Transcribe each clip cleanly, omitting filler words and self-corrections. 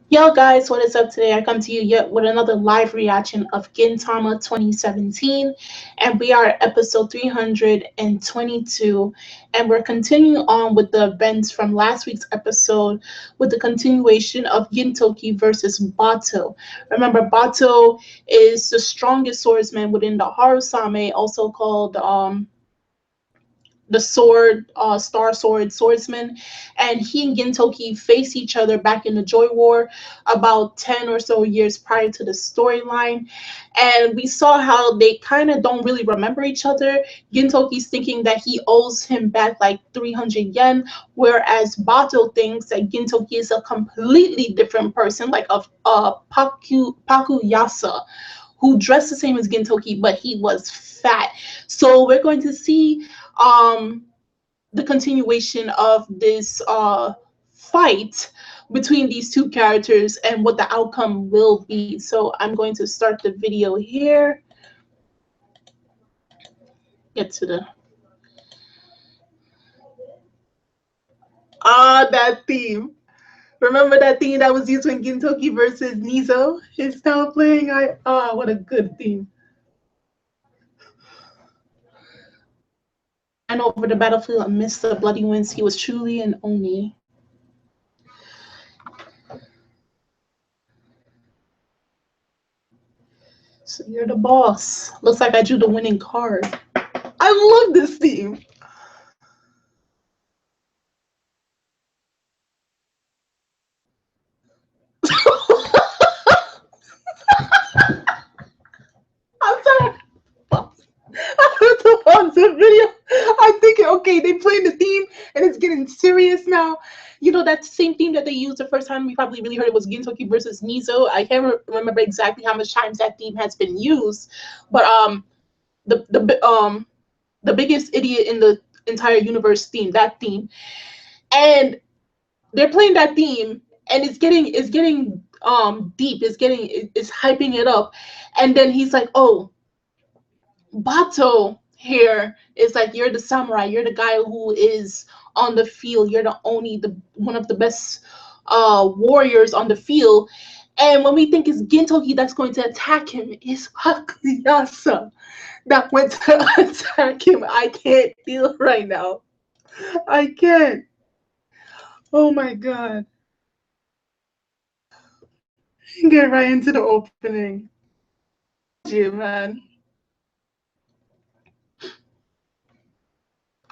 Yo guys, what is up today? I come to you yet with another live reaction of Gintama 2017, and we are at episode 322, and we're continuing on with the events from last week's episode with the continuation of Gintoki versus Bato. Remember, Bato is the strongest swordsman within the Harusame, also called the sword, Star Sword Swordsman, and he and Gintoki face each other back in the Joy War about 10 or so years prior to the storyline. And we saw how they kind of don't really remember each other. Gintoki's thinking that he owes him back like 300 yen, whereas Bato thinks that Gintoki is a completely different person, like a Pakuyasa, who dressed the same as Gintoki, but he was fat. So we're going to see um the continuation of this fight between these two characters and what the outcome will be. So I'm going to start the video here. Get to the that theme. Remember that theme that was used when Gintoki versus Nizo is now playing? What a good theme. And over the battlefield amidst the bloody winds, he was truly an Oni. So you're the boss. Looks like I drew the winning card. I love this theme. I'm sorry. I have to pause the video. I'm thinking, okay, they playing the theme and it's getting serious now. You know, that same theme that they used the first time we probably really heard it was Gintoki versus Nizo. I can't remember exactly how much times that theme has been used, but the the biggest idiot in the entire universe theme, that theme, and they're playing that theme, and it's getting deep. It's hyping it up, and then he's like, oh, Bato here is like, you're the samurai, you're the guy who is on the field, you're the only the one of the best warriors on the field. And when we think it's Gintoki that's going to attack him, it's Hakuyasa that went to attack him. I can't deal right now. I can't. Oh my god. Get right into the opening. You man.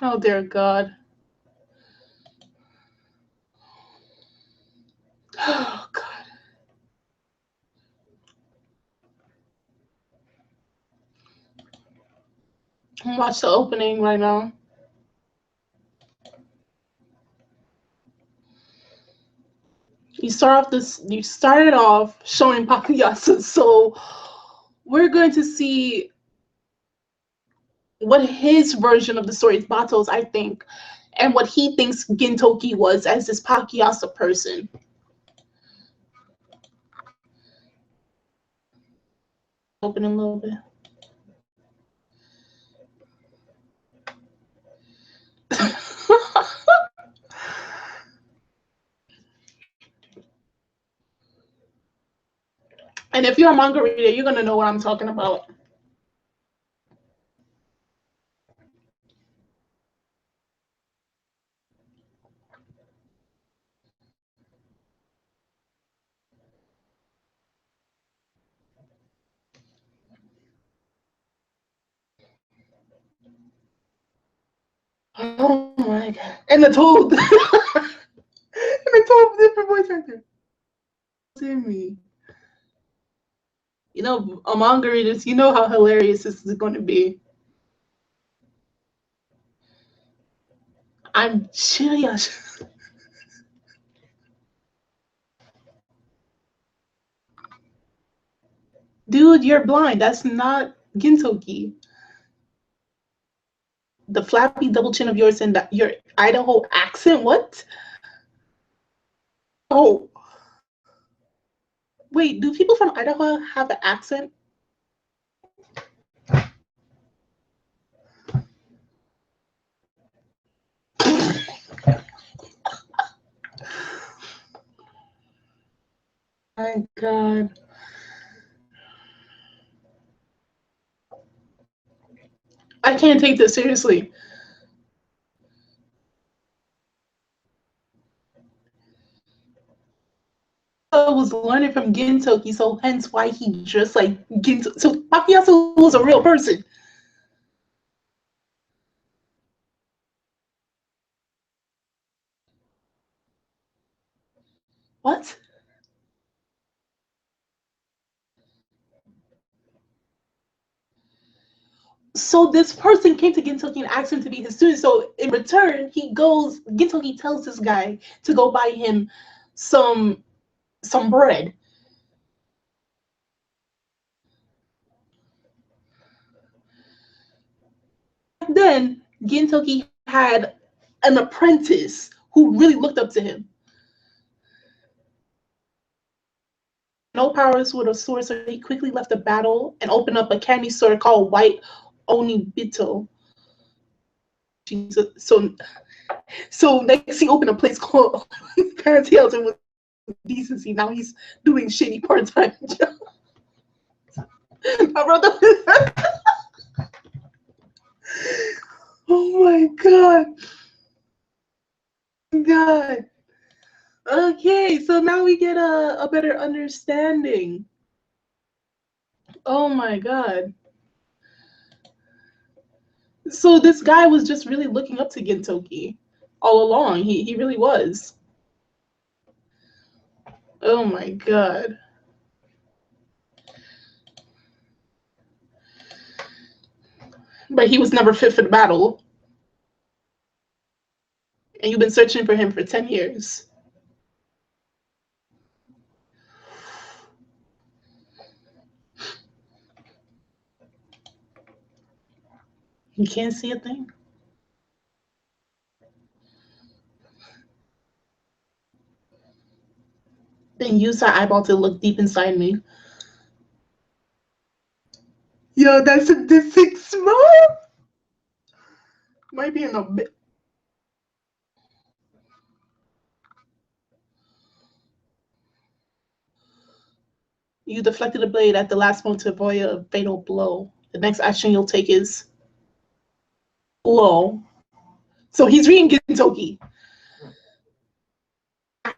Oh dear God. Oh God. Watch the opening right now. You started off showing Pakuyasa, so we're going to see what his version of the story is, Bato's, I think, and what he thinks Gintoki was as this Pakuyasa person. Open a little bit. And if you're a manga reader, you're gonna know what I'm talking about. Oh my god. And the toad. And the toad different voice actor. In me. You know, a manga readers, you know how hilarious this is gonna be. I'm serious. Dude, you're blind. That's not Gintoki. The flappy double chin of yours and your Idaho accent. What? Oh, wait. Do people from Idaho have an accent? My God. I can't take this seriously. I was learning from Gintoki, so hence why he dressed like Gintoki. So Pakiyasu was a real person. What? So this person came to Gintoki and asked him to be his student. So in return, Gintoki tells this guy to go buy him some some bread. Then Gintoki had an apprentice who really looked up to him. No powers with a sword, so he quickly left the battle and opened up a candy store called White Onibito. So next he opened a place called Pantails and with decency. Now he's doing shitty part-time job. My brother. Oh my god. Okay, so now we get a better understanding. Oh my god. So this guy was just really looking up to Gintoki all along. He really was. Oh my god. But he was never fit for the battle. And you've been searching for him for 10 years. You can't see a thing. Then use that eyeball to look deep inside me. Yo, that's a sick smile. Might be in a bit. You deflected the blade at the last moment to avoid a fatal blow. The next action you'll take is blow. So he's reading Gintoki,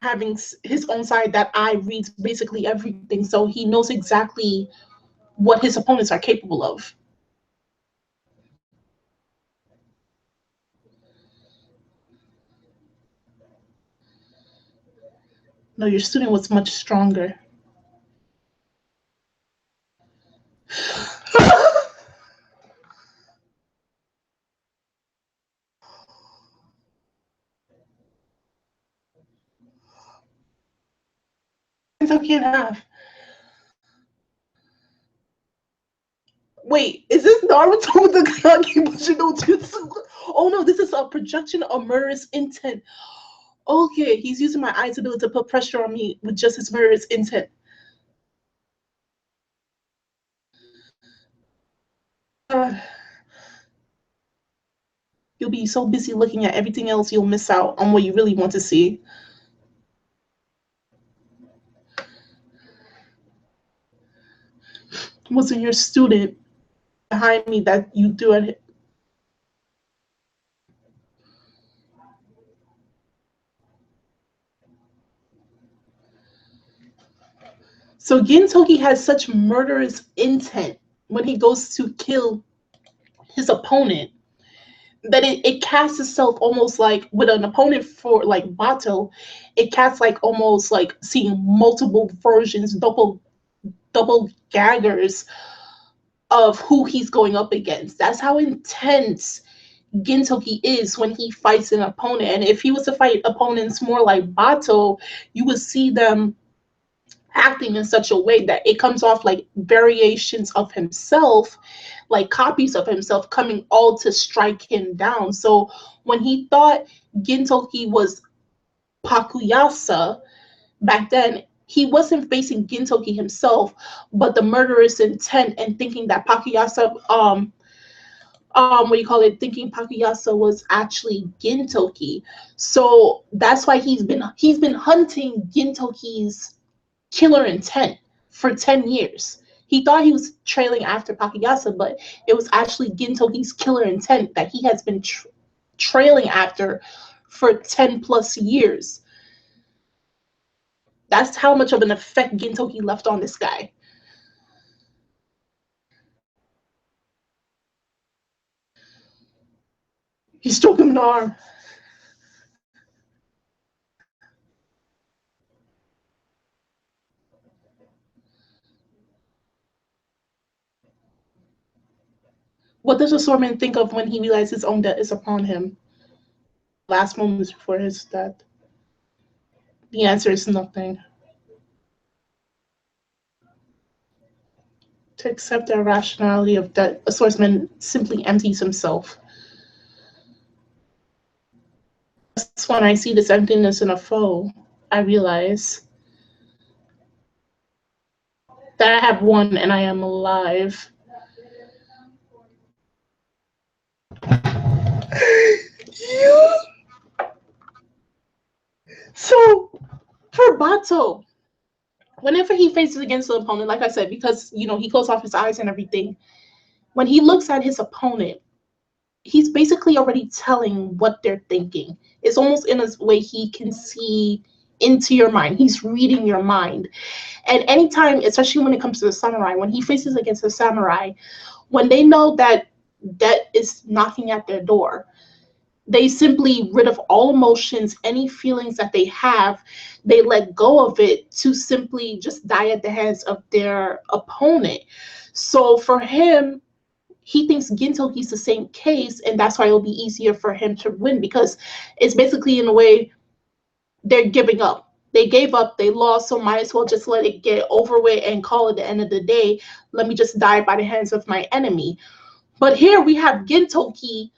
having his own side that eye reads basically everything, so he knows exactly what his opponents are capable of. No, your student was much stronger. Gintoki and half. Wait, is this Naruto with the Kage Bushido Jutsu? Oh no, this is a projection of murderous intent. Okay, he's using my eyes ability to put pressure on me with just his murderous intent. Uh, you'll be so busy looking at everything else, you'll miss out on what you really want to see. Wasn't your student behind me that you do it? So Gintoki has such murderous intent when he goes to kill his opponent that it casts itself almost like with an opponent for like Bato, it casts like almost like seeing multiple versions, double gaggers of who he's going up against. That's how intense Gintoki is when he fights an opponent. And if he was to fight opponents more like Bato, you would see them acting in such a way that it comes off like variations of himself, like copies of himself coming all to strike him down. So when he thought Gintoki was Pakuyasa back then, he wasn't facing Gintoki himself, but the murderous intent and thinking that Pakuyasa what you call it, thinking Pakuyasa was actually Gintoki. So that's why he's been hunting Gintoki's killer intent for 10 years. He thought he was trailing after Pakayasa, but it was actually Gintoki's killer intent that he has been trailing after for 10 plus years. That's how much of an effect Gintoki left on this guy. He struck him in the arm. What does a swordman think of when he realizes his own death is upon him? Last moments before his death. The answer is nothing. To accept the irrationality of death, a swordsman simply empties himself. That's when I see this emptiness in a foe, I realize that I have won and I am alive. Yeah. So, for Bato, whenever he faces against the opponent, like I said, because he closed off his eyes and everything, when he looks at his opponent, he's basically already telling what they're thinking. It's almost in a way he can see into your mind. He's reading your mind. And anytime, especially when it comes to the samurai, when he faces against a samurai, when they know that death is knocking at their door, they simply rid of all emotions, any feelings that they have, they let go of it to simply just die at the hands of their opponent. So for him, he thinks Gintoki's the same case, and that's why it'll be easier for him to win, because it's basically in a way they're giving up. They gave up, they lost, so might as well just let it get over with and call it the end of the day. Let me just die by the hands of my enemy. But here we have Gintoki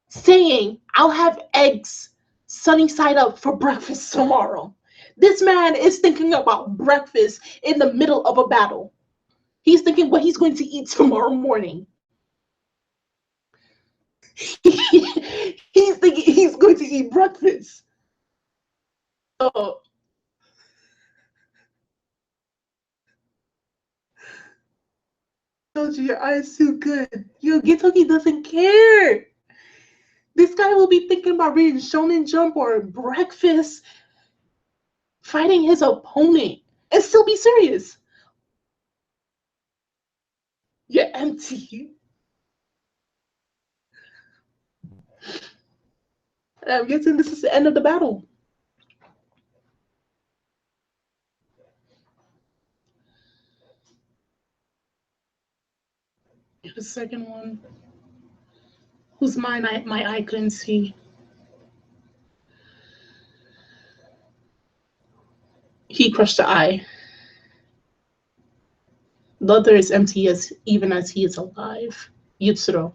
saying, I'll have eggs sunny side up for breakfast tomorrow. This man is thinking about breakfast in the middle of a battle. He's thinking what he's going to eat tomorrow morning. He's thinking he's going to eat breakfast. Oh, told you your eyes too good. Yo, Gintoki doesn't care. This guy will be thinking about reading Shonen Jump or breakfast, fighting his opponent, and still be serious. You're empty. I'm guessing this is the end of the battle. The second one, whose mind my eye couldn't see. He crushed the eye. The other is empty as even as he is alive. Yutsuro.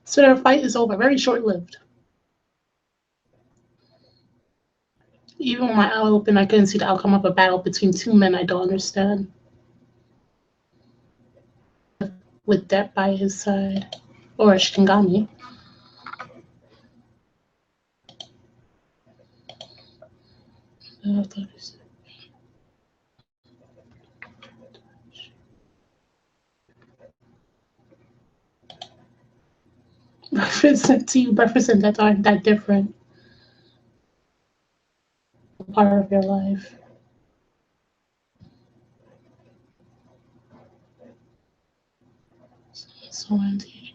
So their fight is over. Very short-lived. Even with my eye open, I couldn't see the outcome of a battle between two men I don't understand. With death by his side. Or a Shingami. Represent to you, represent that aren't that different. Part of your life. So empty.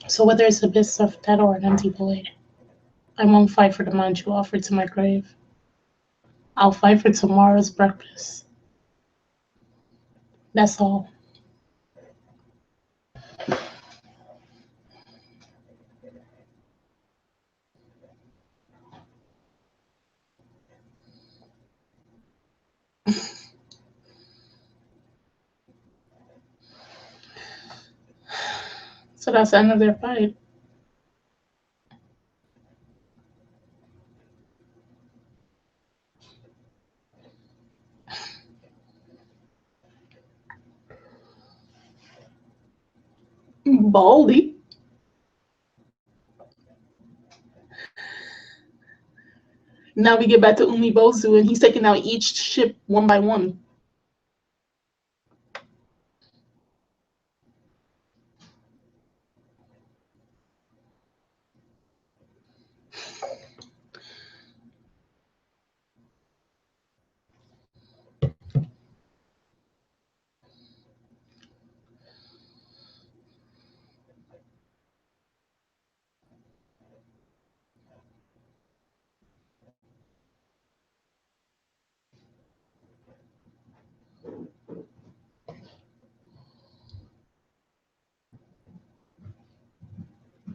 So whether it's a bit of dead or an empty void, I won't fight for the mind you offered to my grave. I'll fight for tomorrow's breakfast. That's all. So that's the end of their fight. Baldy. Now we get back to Umibozu, and he's taking out each ship one by one.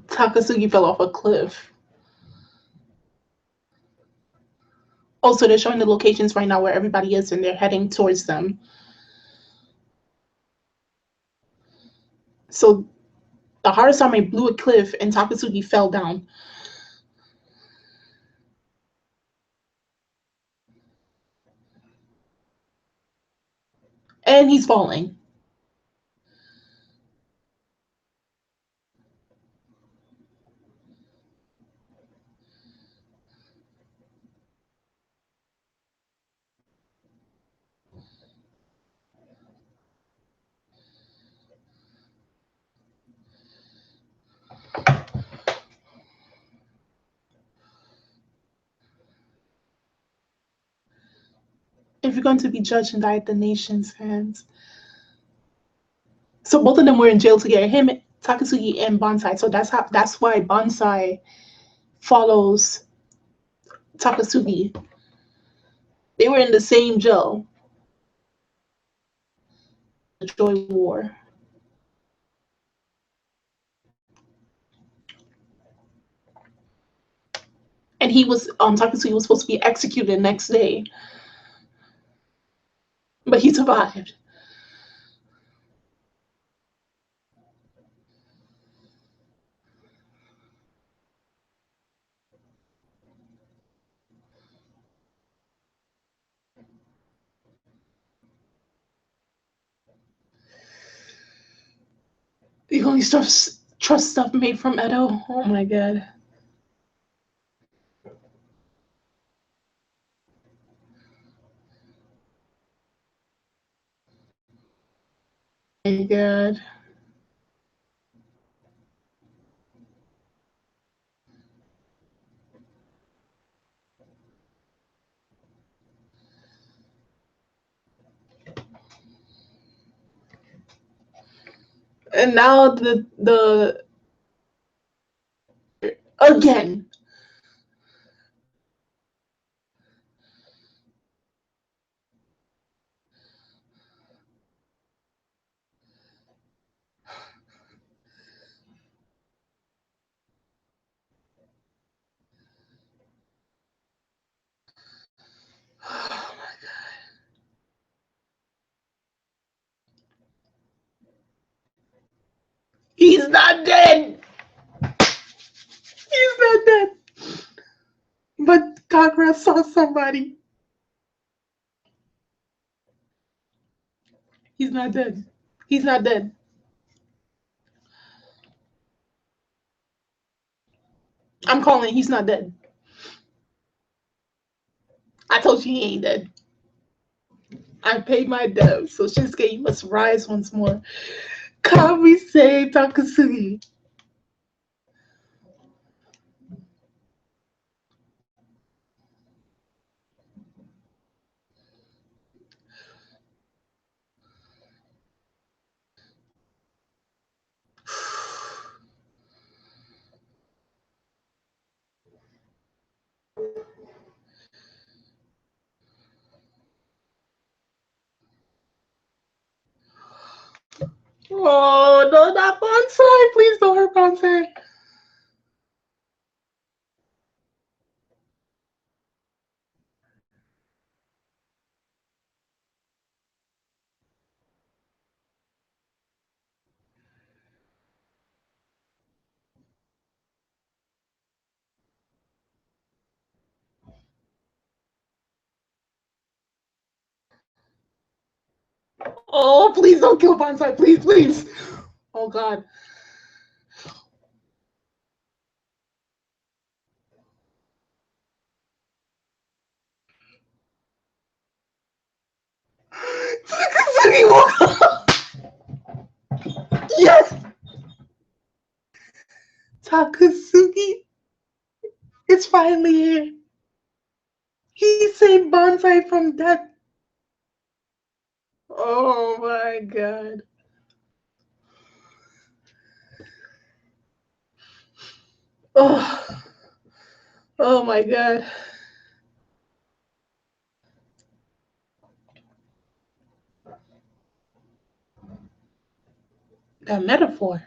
Takasugi fell off a cliff. Also, they're showing the locations right now where everybody is, and they're heading towards them. So the Harasame blew a cliff, and Takasugi fell down. And he's falling. If you're going to be judged and die at the nation's hands. So both of them were in jail together, him, Takasugi, and Bansai. So that's why Bansai follows Takasugi. They were in the same jail. The Joy War. And he was Takasugi was supposed to be executed the next day. But he survived. The only trust stuff made from Edo. Oh my god. Oh my god. And now the again. Oh my god. He's not dead. He's not dead. But Kagura saw somebody. He's not dead. He's not dead. I'm calling. He's not dead. I told you he ain't dead. I paid my debt, so Shinsuke, you must rise once more. Kami say Takasugi. Oh no, not Bansai! Please don't hurt Bansai. Oh, please don't kill Bansai, please, please. Oh god. Takasugi is finally here. He saved Bansai from death. Oh my god. Oh, oh my god. That metaphor.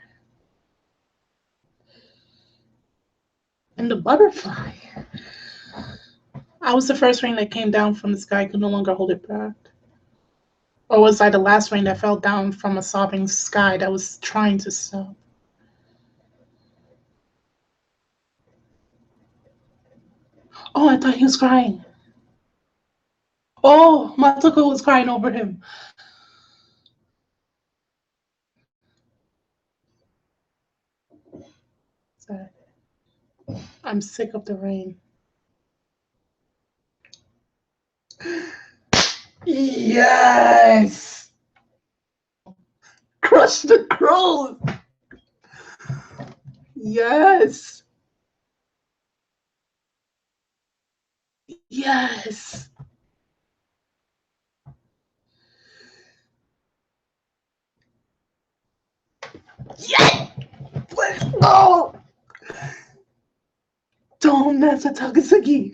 And the butterfly. I was the first rain that came down from the sky, could no longer hold it back. Or was I the last rain that fell down from a sobbing sky that was trying to stop? Oh, I thought he was crying. Oh, Matoko was crying over him. Sad. I'm sick of the rain. Yes! Crush the crows! Yes! Yes! Yes! Let's go! Don't mess with Takasugi.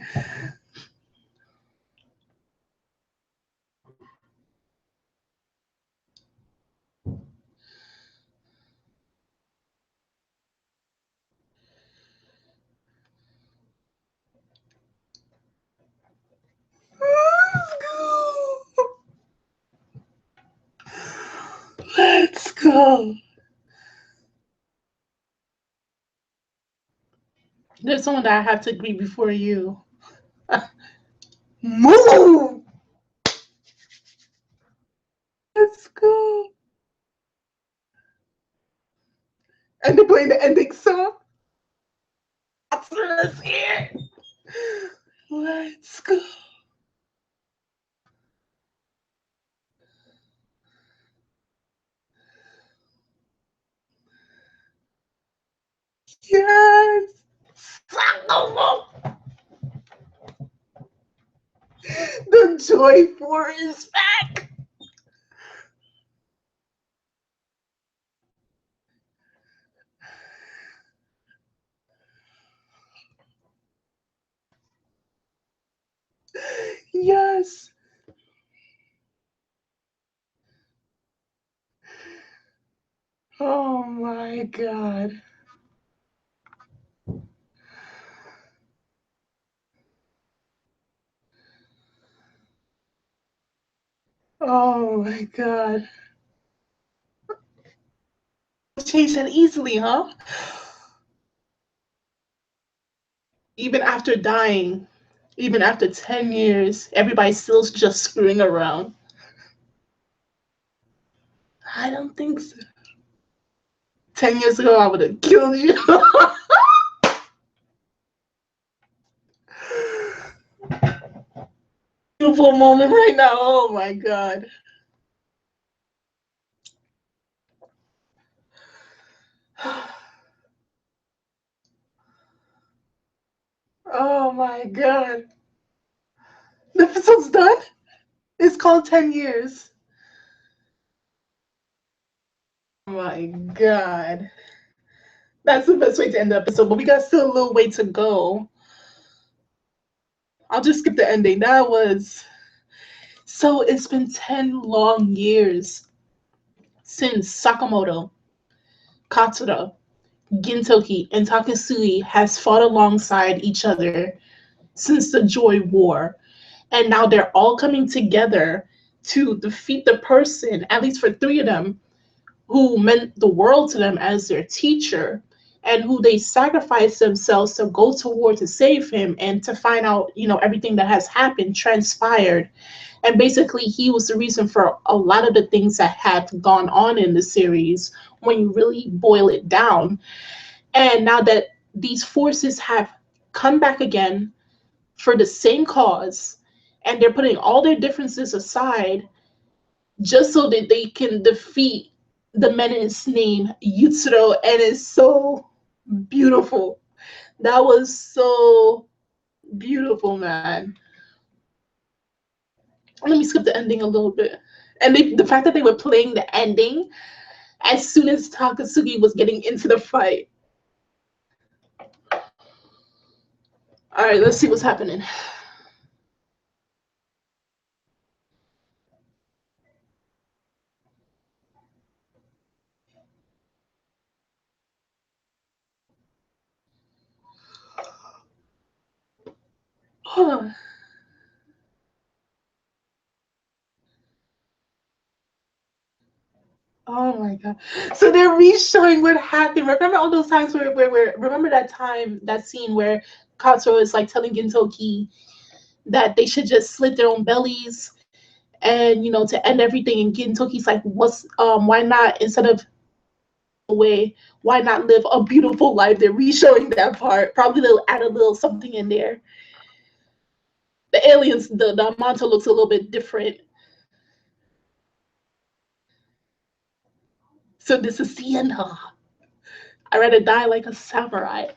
Let's go! Let's go! There's someone that I have to greet before you. Move! Let's go! And they're playing the ending song. Let's hear. Let's go. Yes. The joy for is back. Yes. Oh my god. Oh my god. Change that easily, huh? Even after dying, even after 10 years, everybody's still just screwing around. I don't think so. 10 years ago, I would have killed you. Beautiful moment right now. Oh my god. Oh my god. The episode's done? It's called 10 years. Oh my god. That's the best way to end the episode, but we got still a little way to go. I'll just skip the ending. That was. So it's been 10 long years since Sakamoto, Katsura, Gintoki, and Takasugi has fought alongside each other since the Joy War. And now they're all coming together to defeat the person, at least for three of them, who meant the world to them as their teacher, and who they sacrificed themselves to go to war to save him and to find out, everything that has happened, transpired. And basically, he was the reason for a lot of the things that had gone on in the series when you really boil it down. And now that these forces have come back again for the same cause, and they're putting all their differences aside just so that they can defeat the menace named Yutsuro. And it's so Beautiful. That was so beautiful, man. Let me skip the ending a little bit. And the fact that they were playing the ending as soon as Takasugi was getting into the fight. All right, let's see what's happening. Hold on. Oh my god. So they're re-showing what happened. Remember all those times where remember that time, that scene where Katsuro is like telling Gintoki that they should just slit their own bellies and to end everything, and Gintoki's like, what's why not, instead of away, why not live a beautiful life? They're re-showing that part. Probably they'll add a little something in there. The aliens, the Manta looks a little bit different. So this is the end, huh? I'd rather die like a samurai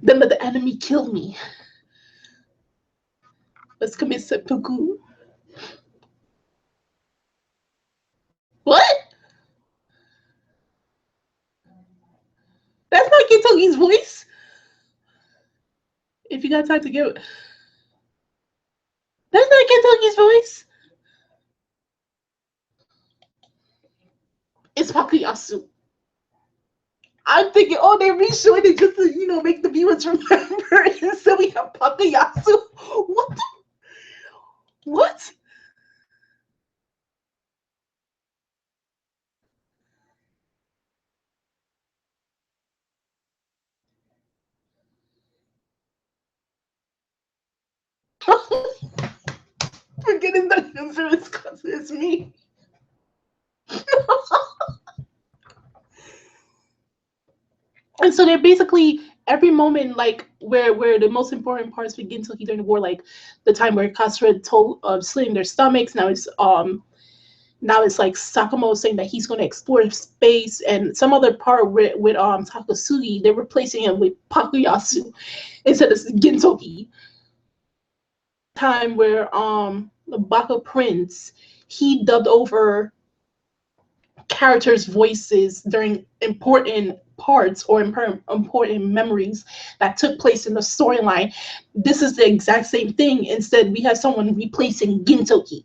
than let the enemy kill me. Let's commit seppuku. What? That's not Gintoki's voice. If you got time to give it. That's not Gintoki's voice. It's Pakuyasu. I'm thinking, oh, they're reshowing it just to, make the viewers remember. And so we have Pakuyasu. What the? What? We're getting the influence because it's me. And so they're basically every moment, like where the most important parts for Gintoki during the war, like the time where Kasra told slitting their stomachs. Now it's like Sakamoto saying that he's going to explore space, and some other part with Takasugi, they're replacing him with Pakuyasu instead of Gintoki. Time where the Baka Prince, he dubbed over characters' voices during important parts or important memories that took place in the storyline. This is the exact same thing. Instead, we have someone replacing Gintoki.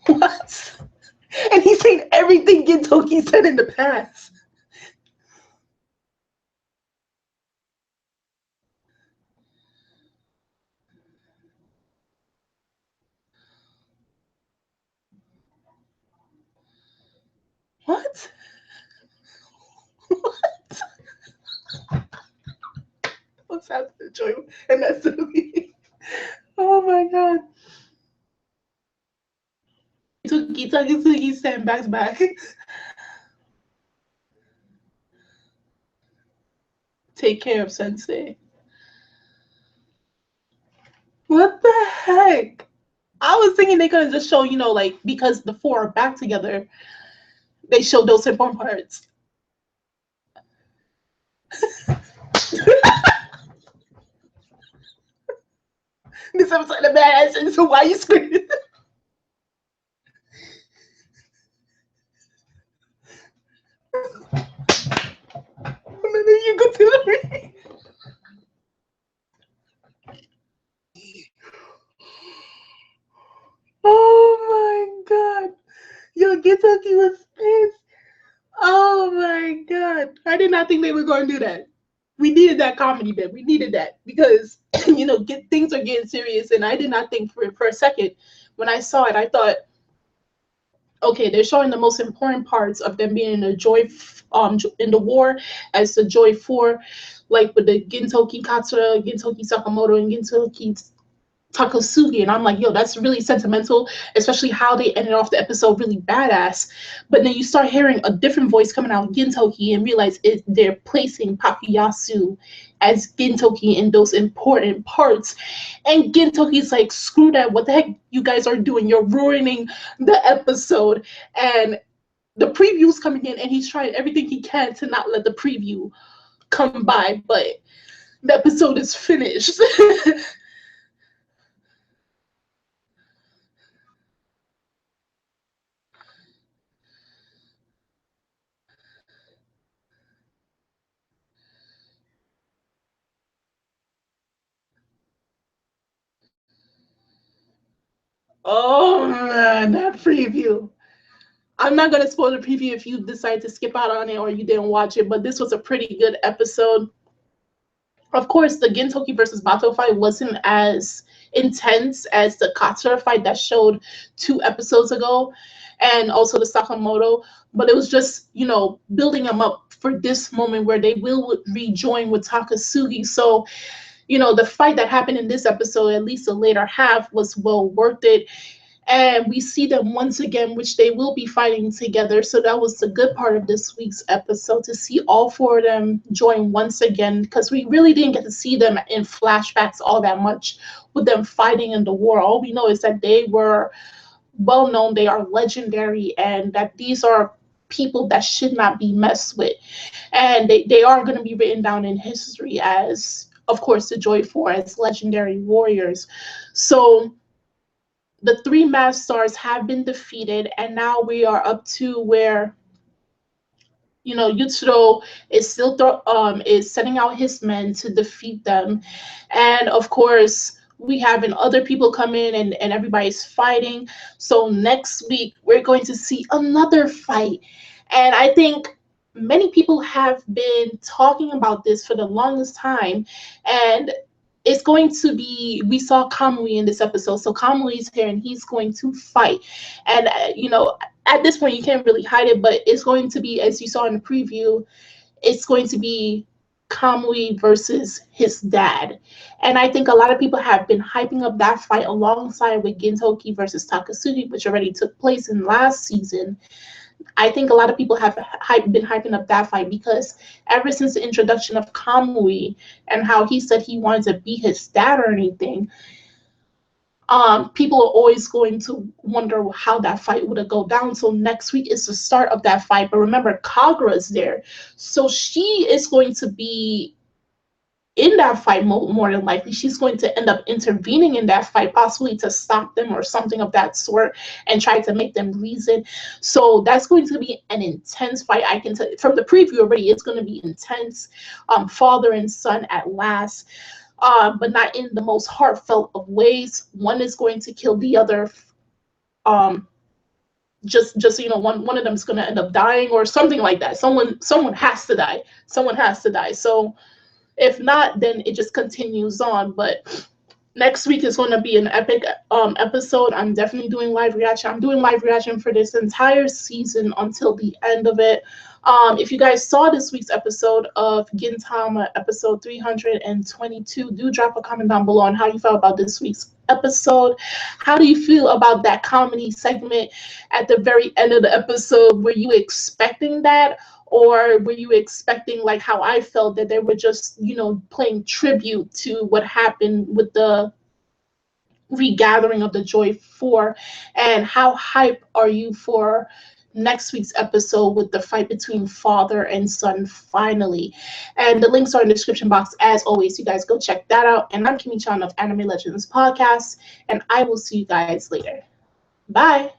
What? And he's saying everything Gintoki said in the past. What? What? What's happening, Joy? And that's the oh my god. Takasugi stand back to back. Take care of Sensei. What the heck? I was thinking they could have just shown, like, because the four are back together, they showed those important parts. This episode of badass, and so why you screaming? And then you go to the oh my god. Yo, Gintoki was pissed. Oh my god. I did not think they were going to do that. We needed that comedy bit. We needed that because, things are getting serious. And I did not think for a second when I saw it, I thought, okay, they're showing the most important parts of them being in the in the war as the Joy Four, like with the Gintoki Katsura, Gintoki Sakamoto, and Gintoki Takasugi, and I'm like, yo, that's really sentimental, especially how they ended off the episode really badass. But then you start hearing a different voice coming out of Gintoki and realize they're placing Pakuyasu as Gintoki in those important parts. And Gintoki's like, screw that, what the heck you guys are doing? You're ruining the episode. And the preview's coming in and he's trying everything he can to not let the preview come by, but the episode is finished. Oh man, that preview. I'm not gonna spoil the preview if you decide to skip out on it or you didn't watch it, but this was a pretty good episode. Of course, the Gintoki versus Bato fight wasn't as intense as the Katsura fight that showed 2 episodes ago, and also the Sakamoto, but it was just, building them up for this moment where they will rejoin with Takasugi. So, the fight that happened in this episode, at least the later half, was well worth it, and we see them once again, which they will be fighting together. So that was the good part of this week's episode, to see all 4 of them join once again, because we really didn't get to see them in flashbacks all that much with them fighting in the war. All we know is that they were well known, they are legendary, and that these are people that should not be messed with. And they are going to be written down in history as, of course, the Joy 4 as legendary warriors. So the 3 masked stars have been defeated, and now we are up to where, Yutsuro is still is sending out his men to defeat them. And of course, we having other people come in, and everybody's fighting. So next week we're going to see another fight. And I think many people have been talking about this for the longest time. And it's going to be, we saw Kamui in this episode. So Kamui's here and he's going to fight. And, at this point, you can't really hide it, but it's going to be, as you saw in the preview, it's going to be Kamui versus his dad. And I think a lot of people have been hyping up that fight alongside with Gintoki versus Takasugi, which already took place in last season. I think a lot of people have been hyping up that fight because ever since the introduction of Kamui and how he said he wanted to be his dad or anything, people are always going to wonder how that fight would have go down. So next week is the start of that fight. But remember, Kagura's there, so she is going to be in that fight more than likely. She's going to end up intervening in that fight, possibly to stop them or something of that sort, and try to make them reason. So that's going to be an intense fight. I can tell from the preview already, it's going to be intense. Father and son at last. But not in the most heartfelt of ways. One is going to kill the other. Um, just one of them is going to end up dying or something like that. Someone has to die. Someone has to die. So if not, then it just continues on. But next week is going to be an epic episode. I'm definitely doing live reaction. I'm doing live reaction for this entire season until the end of it. If you guys saw this week's episode of Gintama, episode 322, do drop a comment down below on how you felt about this week's episode. How do you feel about that comedy segment at the very end of the episode? Were you expecting that? Or were you expecting, like how I felt, that they were just, playing tribute to what happened with the regathering of the Joy 4? And how hype are you for next week's episode with the fight between father and son finally? And the links are in the description box as always. You guys go check that out. And I'm Kimi Chan of Anime Legends Podcast, and I will see you guys later. Bye.